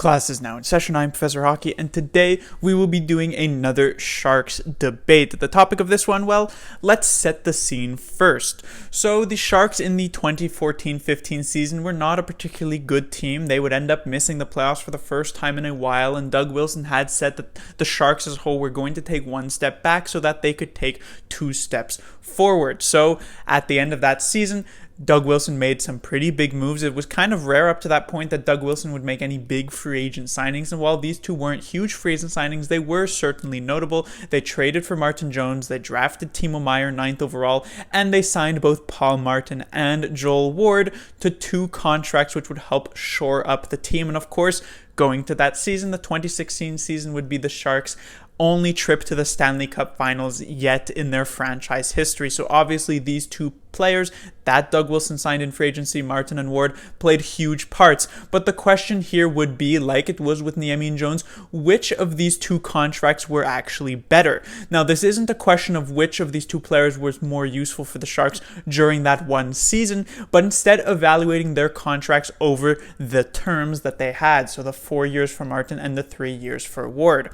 Class is now in session. I'm Professor Hockey, and today we will be doing another Sharks debate. The topic of this one, well, let's set the scene first. So the Sharks in the 2014-15 season were not a particularly good team. They would end up missing the playoffs for the first time in a while, and Doug Wilson had said that the Sharks as a whole were going to take one step back so that they could take two steps forward. So at the end of that season, Doug Wilson made some pretty big moves. It was kind of rare up to that point that Doug Wilson would make any big free agent signings, and while these two weren't huge free agent signings, they were certainly notable. They traded for Martin Jones, they drafted Timo Meier 9th overall, and they signed both Paul Martin and Joel Ward to two contracts which would help shore up the team. And of course, going to that season, the 2016 season would be the Sharks' only trip to the Stanley Cup Finals yet in their franchise history. So obviously these two players that Doug Wilson signed in free agency, Martin and Ward, played huge parts. But the question here would be, like it was with Niemi and Jones, which of these two contracts were actually better? Now, this isn't a question of which of these two players was more useful for the Sharks during that one season, but instead evaluating their contracts over the terms that they had. So the 4 years for Martin and the 3 years for Ward.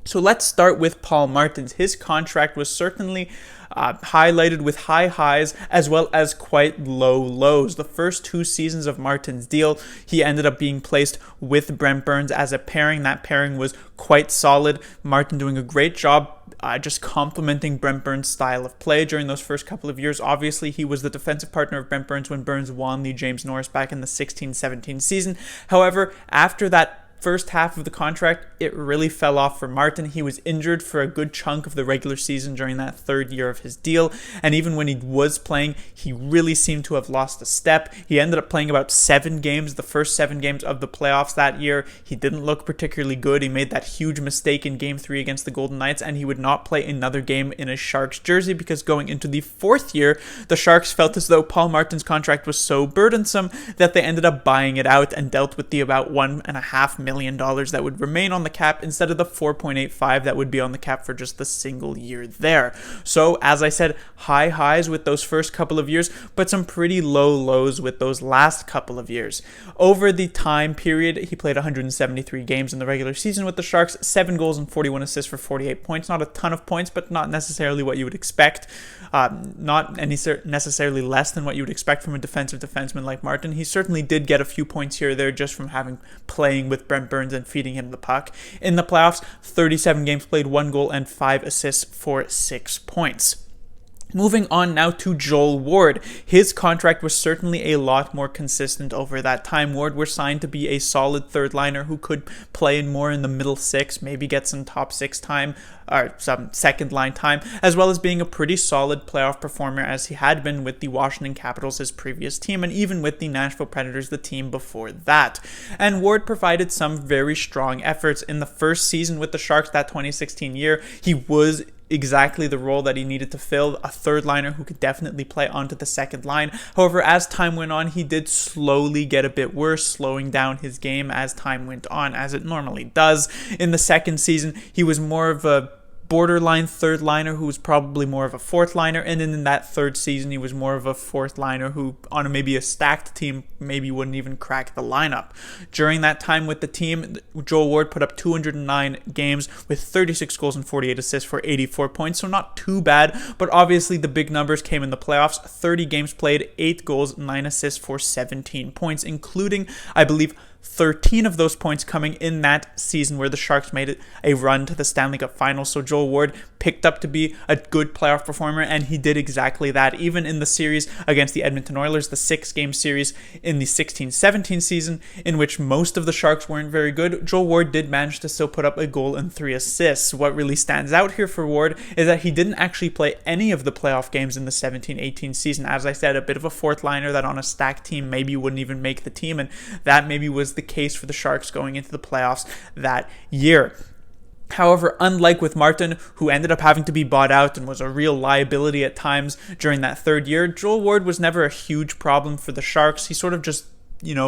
So let's start with Paul Martin's. His contract was certainly highlighted with high highs as well as quite low lows. The first two seasons of Martin's deal, he ended up being placed with Brent Burns as a pairing. That pairing was quite solid. Martin doing a great job just complementing Brent Burns' style of play during those first couple of years. Obviously, he was the defensive partner of Brent Burns when Burns won the James Norris back in the 16-17 season. However, after that first half of the contract, it really fell off for Martin. He was injured for a good chunk of the regular season during that third year of his deal, and even when he was playing, he really seemed to have lost a step. He ended up playing about 7 games, the first 7 games of the playoffs that year. He didn't look particularly good. He made that huge mistake in Game 3 against the Golden Knights, and he would not play another game in a Sharks jersey because going into the 4th year, the Sharks felt as though Paul Martin's contract was so burdensome that they ended up buying it out and dealt with the about $1.5 million that would remain on the cap instead of the 4.85 that would be on the cap for just the single year there. So as I said, high highs with those first couple of years, but some pretty low lows with those last couple of years. Over the time period, he played 173 games in the regular season with the Sharks, 7 goals and 41 assists for 48 points. Not a ton of points, but not necessarily what you would expect. Not necessarily less than what you would expect from a defensive defenseman like Martin. He certainly did get a few points here or there just from playing with Brent Burns and feeding him the puck. In the playoffs, 37 games played, 1 goal and 5 assists for 6 points. Moving on now to Joel Ward. His contract was certainly a lot more consistent over that time. Ward was signed to be a solid third liner who could play more in the middle 6, maybe get some top 6 time, or some second line time, as well as being a pretty solid playoff performer as he had been with the Washington Capitals, his previous team, and even with the Nashville Predators, the team before that. And Ward provided some very strong efforts in the first season with the Sharks, that 2016 year. He was exactly the role that he needed to fill, a third liner who could definitely play onto the second line. However, as time went on, he did slowly get a bit worse, slowing down his game as time went on, as it normally does. In the second season, he was more of a borderline third liner who was probably more of a fourth liner, and then in that third season he was more of a fourth liner who on maybe a stacked team maybe wouldn't even crack the lineup. During that time with the team, Joel Ward put up 209 games with 36 goals and 48 assists for 84 points, so not too bad, but obviously the big numbers came in the playoffs. 30 games played, 8 goals, 9 assists for 17 points, including, I believe, 13 of those points coming in that season where the Sharks made it a run to the Stanley Cup Finals. So Joel Ward picked up to be a good playoff performer, and he did exactly that. Even in the series against the Edmonton Oilers, the 6-game series in the 16-17 season, in which most of the Sharks weren't very good, Joel Ward did manage to still put up a goal and 3 assists. What really stands out here for Ward is that he didn't actually play any of the playoff games in the 17-18 season. As I said, a bit of a fourth liner that on a stacked team maybe wouldn't even make the team, and that maybe was the case for the Sharks going into the playoffs that year. However, unlike with Martin, who ended up having to be bought out and was a real liability at times during that third year, Joel Ward was never a huge problem for the Sharks. He sort of just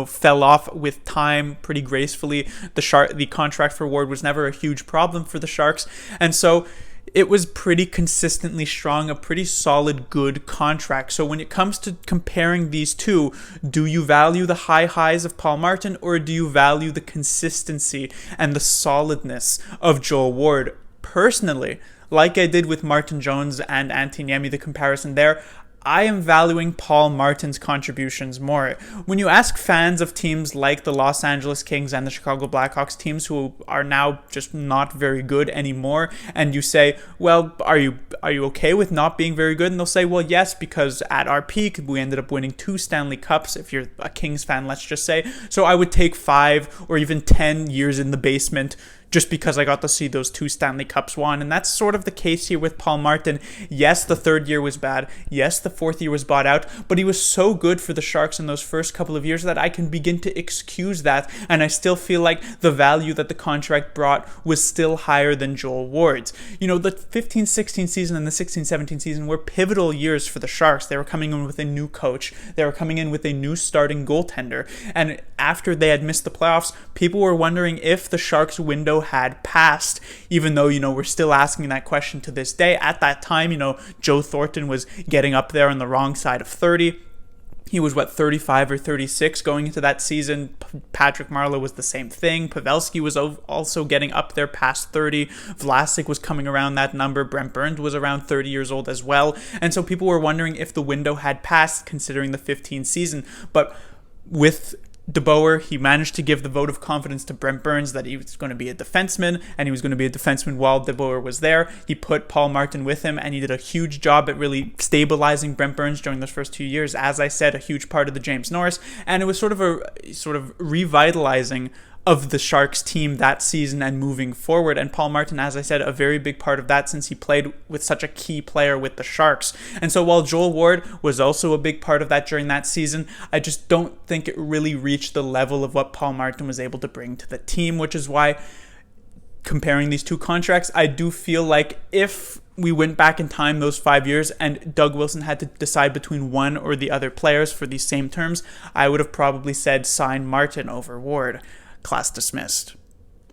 fell off with time pretty gracefully. The contract for Ward was never a huge problem for the Sharks, and so it was pretty consistently strong, a pretty solid, good contract. So when it comes to comparing these two, do you value the high highs of Paul Martin, or do you value the consistency and the solidness of Joel Ward? Personally, like I did with Martin Jones and Antti Niemi, the comparison there, I am valuing Paul Martin's contributions more. When you ask fans of teams like the Los Angeles Kings and the Chicago Blackhawks, teams who are now just not very good anymore, and you say, well, are you okay with not being very good? And they'll say, well, yes, because at our peak, we ended up winning 2 Stanley Cups, if you're a Kings fan, let's just say. So I would take 5 or even 10 years in the basement just because I got to see those 2 Stanley Cups won. And that's sort of the case here with Paul Martin. Yes, the 3rd year was bad. Yes, the 4th year was bought out. But he was so good for the Sharks in those first couple of years that I can begin to excuse that. And I still feel like the value that the contract brought was still higher than Joel Ward's. You know, the 15-16 season and the 16-17 season were pivotal years for the Sharks. They were coming in with a new coach. They were coming in with a new starting goaltender. And after they had missed the playoffs, people were wondering if the Sharks window had passed, even though, we're still asking that question to this day. At that time, Joe Thornton was getting up there on the wrong side of 30. He was, 35 or 36 going into that season. Patrick Marleau was the same thing. Pavelski was also getting up there past 30. Vlasic was coming around that number. Brent Burns was around 30 years old as well. And so people were wondering if the window had passed considering the 15 season. But with DeBoer, he managed to give the vote of confidence to Brent Burns that he was going to be a defenseman, and he was going to be a defenseman while DeBoer was there. He put Paul Martin with him, and he did a huge job at really stabilizing Brent Burns during those first 2 years. As I said, a huge part of the James Norris, and it was sort of revitalizing of the Sharks team that season and moving forward. And Paul Martin, as I said, a very big part of that since he played with such a key player with the Sharks. And so while Joel Ward was also a big part of that during that season, I just don't think it really reached the level of what Paul Martin was able to bring to the team, which is why comparing these two contracts, I do feel like if we went back in time those 5 years and Doug Wilson had to decide between one or the other players for these same terms, I would have probably said sign Martin over Ward. Class dismissed.